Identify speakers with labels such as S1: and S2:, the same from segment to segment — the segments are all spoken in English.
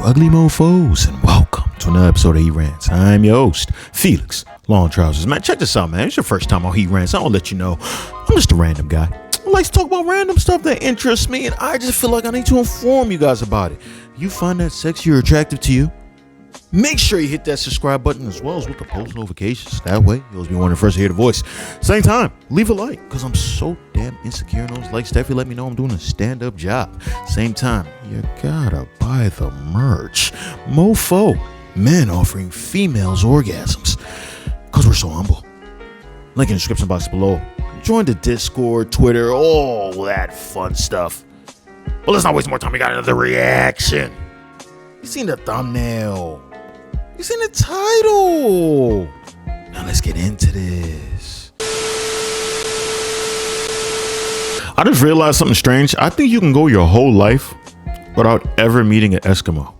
S1: you ugly mofos, and welcome to another episode of He Rants. I'm your host, Felix Long Trousers. Man, check this out, man. It's your first time on He Rants. I'll let you know. I'm just a random guy who likes to talk about random stuff that interests me, and I just feel like I need to inform you guys about it. You find that sexy or attractive to you? Make sure you hit that subscribe button as well as with the post notifications. That way, you'll be one of the first to hear the voice. Same time, leave a like, because I'm so damn insecure in those likes. Definitely let me know I'm doing a stand-up job. Same time, you gotta buy the merch. Mofo, men offering females orgasms, because we're so humble. Link in the description box below. Join the Discord, Twitter, all that fun stuff. But let's not waste more time. We got another reaction. You seen the thumbnail. You seen the title. Now let's get into this. I just realized something strange. I think you can go your whole life without ever meeting an Eskimo.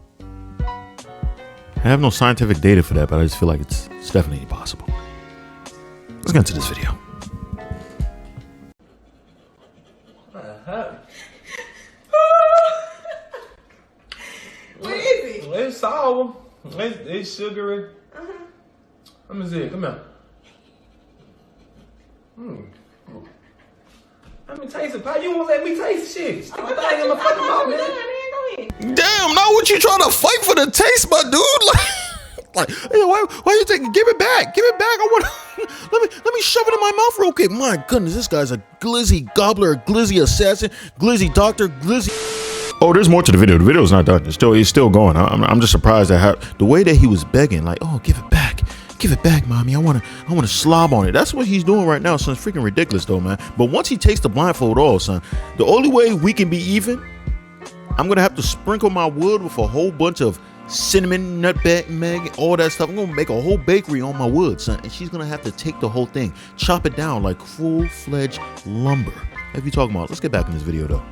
S1: I have no scientific data for that, but I just feel like it's definitely possible. Let's get into this video.
S2: What is it?
S3: It's sour. It's sugary. Let me see it. Come here. Let me taste it. Pie. You won't let me taste shit. Stick the thing in my fucking mouth, man.
S1: Damn, now what you trying to fight for the taste, my dude? Like, hey, why you taking? Give it back. Give it back. I want. Let me shove it in my mouth real quick. My goodness, this guy's a glizzy gobbler, a glizzy assassin, glizzy doctor, glizzy. Oh, there's more to the video. The video's not done. It's still going. I'm just surprised at how the way that he was begging, like, oh, give it back, mommy. I want to slob on it. That's what he's doing right now, son. It's freaking ridiculous, though, man. But once he takes the blindfold off, son, the only way we can be even, I'm gonna have to sprinkle my wood with a whole bunch of cinnamon, nutmeg, all that stuff. I'm gonna make a whole bakery on my wood, son, and she's gonna have to take the whole thing, chop it down like full-fledged lumber. What are you talking about? Let's get back in this video, though.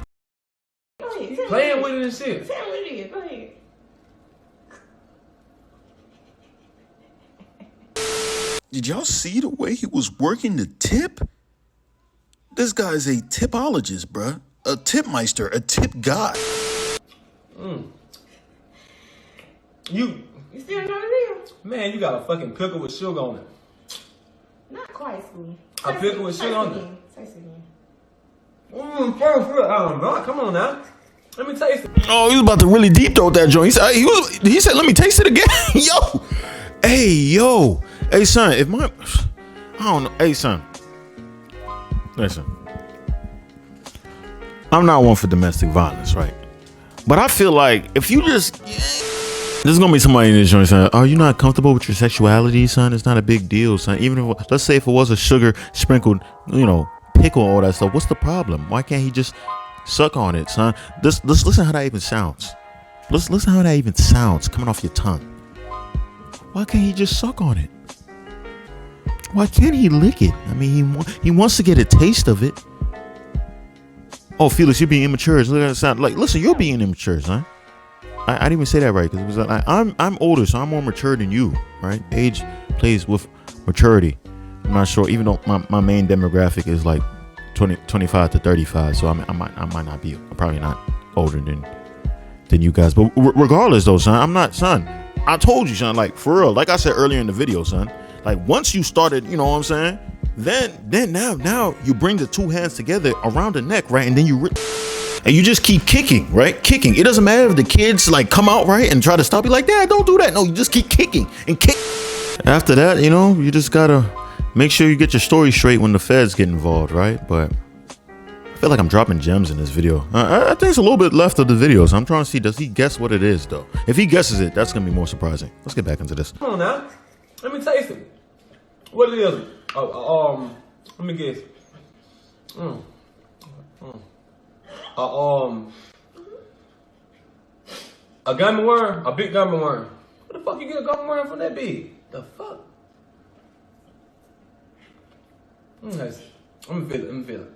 S3: Playing with it and shit.
S2: Tell me what it is. Go ahead.
S1: Did y'all see the way he was working the tip? This guy's a tipologist, bruh. A tipmeister, a tip god.
S3: You
S2: still know the deal?
S3: man, you got a fucking pickle with sugar on it.
S2: Not quite, Squee.
S3: A pickle with sugar on it.
S2: Taste it again.
S3: I don't know. Come on now. Let me taste it.
S1: Oh, he was about to really deep throat that joint. He said, let me taste it again. Yo. Hey, son, I don't know. Hey, son. Listen. I'm not one for domestic violence, right? But I feel like if you just, there's gonna be somebody in this joint saying, are you not comfortable with your sexuality, son? It's not a big deal, son. Even if, let's say if it was a sugar sprinkled, pickle, all that stuff, what's the problem? Why can't he just suck on it, son? Let's listen how that even sounds. Let's listen how that even sounds coming off your tongue. Why can't he just suck on it? Why can't he lick it? I mean, he wants to get a taste of it. Oh, Felix, you're being immature. Look at it sound like. Listen, you're being immature, son. I didn't even say that right because it was like I'm older, so I'm more mature than you, right? Age plays with maturity. I'm not sure, even though my main demographic is like 25 to 35, so I might not be. I'm probably not older than you guys. But regardless, though, son, I'm not, son. I told you, son, like for real, like I said earlier in the video, son. Like once you started, you know what I'm saying? Then now you bring the two hands together around the neck, right? And then you just keep kicking, right? Kicking. It doesn't matter if the kids like come out, right, and try to stop you. Like, Dad, don't do that. No, you just keep kicking and kick. After that, you just gotta make sure you get your story straight when the feds get involved, right? But I feel like I'm dropping gems in this video. I think it's a little bit left of the video, so I'm trying to see, does he guess what it is, though? If he guesses it, that's gonna be more surprising. Let's get back into this.
S3: Come on now. Let me taste it. What it is? Let me guess. A gummy worm? A big gummy worm. Where the fuck you get a gummy worm from that big? The fuck? Nice. Let me feel it.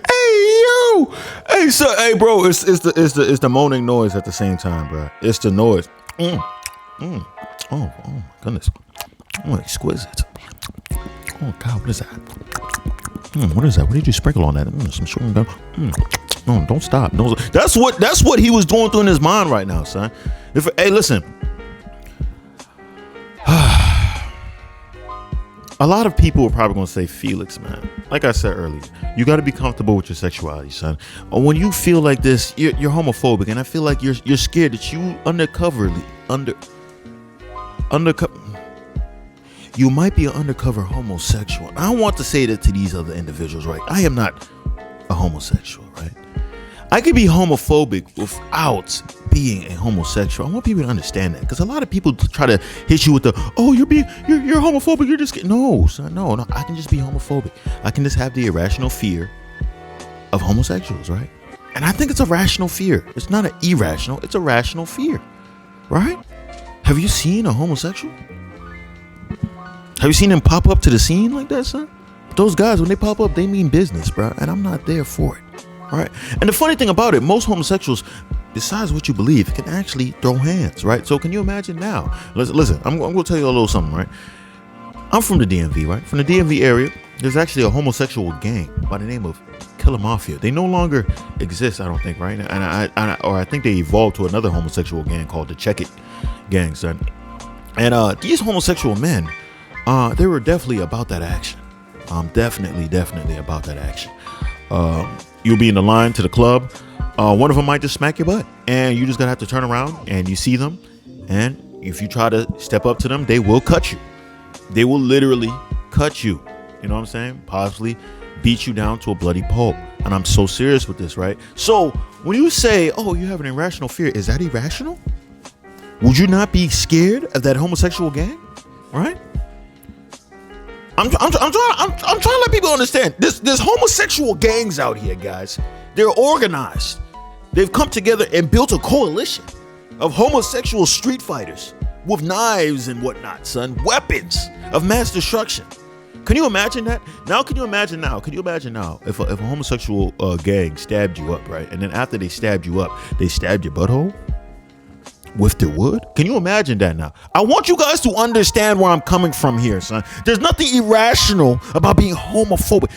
S1: Hey yo, hey so, hey bro, it's the moaning noise at the same time, bro. It's the noise. Oh my goodness, exquisite. Oh God, what is that? What is that? What did you sprinkle on that? Some chewing gum. No, don't stop. No, that's what he was going through in his mind right now, son. Hey, listen. A lot of people are probably going to say, Felix, man, like I said earlier, you got to be comfortable with your sexuality, son. Or when you feel like this, you're homophobic, and I feel like you're scared that you you might be an undercover homosexual. I want to say that to these other individuals, right? I am not a homosexual, right? I could be homophobic without being a homosexual. I want people to understand that, because a lot of people try to hit you with the, oh, you're homophobic. You're just no, son, no. I can just be homophobic. I can just have the irrational fear of homosexuals, right? And I think it's a rational fear. It's not an irrational. It's a rational fear, right? Have you seen a homosexual? Have you seen them pop up to the scene like that, son? Those guys, when they pop up, they mean business, bro. And I'm not there for it. All right. And the funny thing about it, most homosexuals, besides what you believe, can actually throw hands, right? So can you imagine now? Listen, I'm going to tell you a little something, right? I'm from the DMV, right? From the DMV area, there's actually a homosexual gang by the name of Killer Mafia. They no longer exist, I don't think, right? And I think they evolved to another homosexual gang called the Check It gang, son. And these homosexual men, they were definitely about that action. Definitely about that action. You'll be in the line to the club. One of them might just smack your butt, and you just gotta have to turn around and you see them. And if you try to step up to them, they will cut you. They will literally cut you. You know what I'm saying? Possibly beat you down to a bloody pulp. And I'm so serious with this, right? So when you say, oh, you have an irrational fear, is that irrational? Would you not be scared of that homosexual gang? Right? I'm trying to let people understand. There's homosexual gangs out here, guys. They're organized. They've come together and built a coalition of homosexual street fighters with knives and whatnot, son. Weapons of mass destruction. Can you imagine that? Can you imagine now if a homosexual gang stabbed you up, right? And then after they stabbed you up, they stabbed your butthole with their wood? Can you imagine that now? I want you guys to understand where I'm coming from here, son. There's nothing irrational about being homophobic.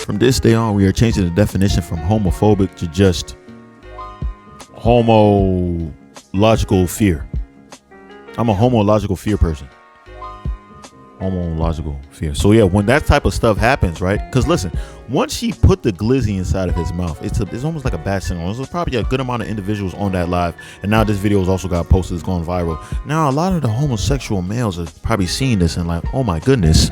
S1: From this day on, we are changing the definition from homophobic to just homological fear. I'm a homological fear person. Homological fear. So yeah, when that type of stuff happens, right? Because listen, once she put the glizzy inside of his mouth, it's almost like a bad signal. There's probably a good amount of individuals on that live, and now this video has also got posted, it's going viral. Now a lot of the homosexual males are probably seeing this and like, oh my goodness,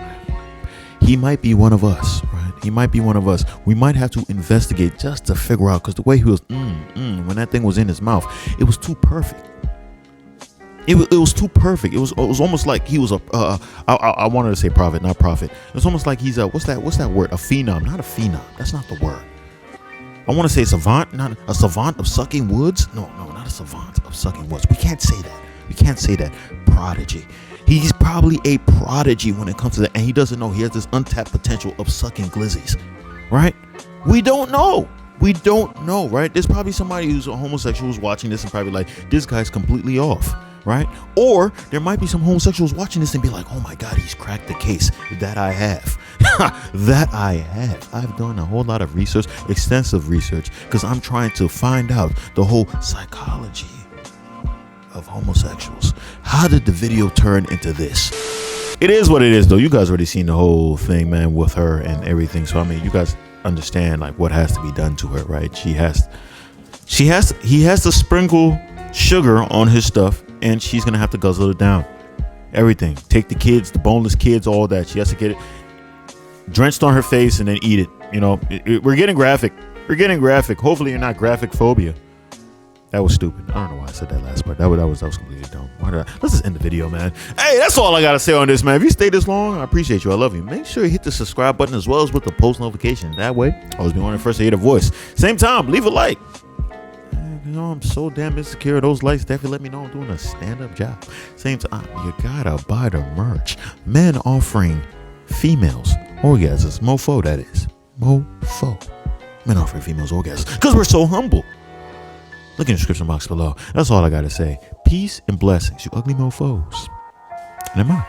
S1: he might be one of us, right? He might be one of us. We might have to investigate just to figure out, because the way he was when that thing was in his mouth, it was too perfect. It was too perfect. It was almost like he was I wanted to say prophet, not prophet. It was almost like he's a what's that word? A phenom, not a phenom. That's not the word. I want to say savant, not a savant of sucking woods. No, not a savant of sucking woods. We can't say that. Prodigy. He's probably a prodigy when it comes to that, and he doesn't know he has this untapped potential of sucking glizzies, right? We don't know, right? There's probably somebody who's a homosexual who's watching this and probably like, this guy's completely off, right? Or there might be some homosexuals watching this and be like, oh my God, he's cracked the case. That I have. I've done a whole lot of research, extensive research, because I'm trying to find out the whole psychology of homosexuals. How did the video turn into this? It is what it is, though. You guys already seen the whole thing, man, with her and everything. So I mean, you guys understand like what has to be done to her, right? He has to sprinkle sugar on his stuff, and she's gonna have to guzzle it down. Everything. Take the kids, the boneless kids, all that. She has to get it drenched on her face and then eat it. You know, we're getting graphic. Hopefully you're not graphic phobia. That was stupid. I don't know why I said that last part. That was completely dumb. Let's just end the video, man. Hey, that's all I gotta say on this, man. If you stayed this long, I appreciate you. I love you. Make sure you hit the subscribe button as well as with the post notification. That way, I'll always be one of the first to hear the voice. Same time, leave a like. You know, I'm so damn insecure. Those likes definitely let me know I'm doing a stand-up job. Same time, you gotta buy the merch. Men offering females orgasms. Mofo, that is. Mofo. Men offering females orgasms. Because we're so humble. Look in the description box below. That's all I gotta say. Peace and blessings, you ugly mofos. And I'm out.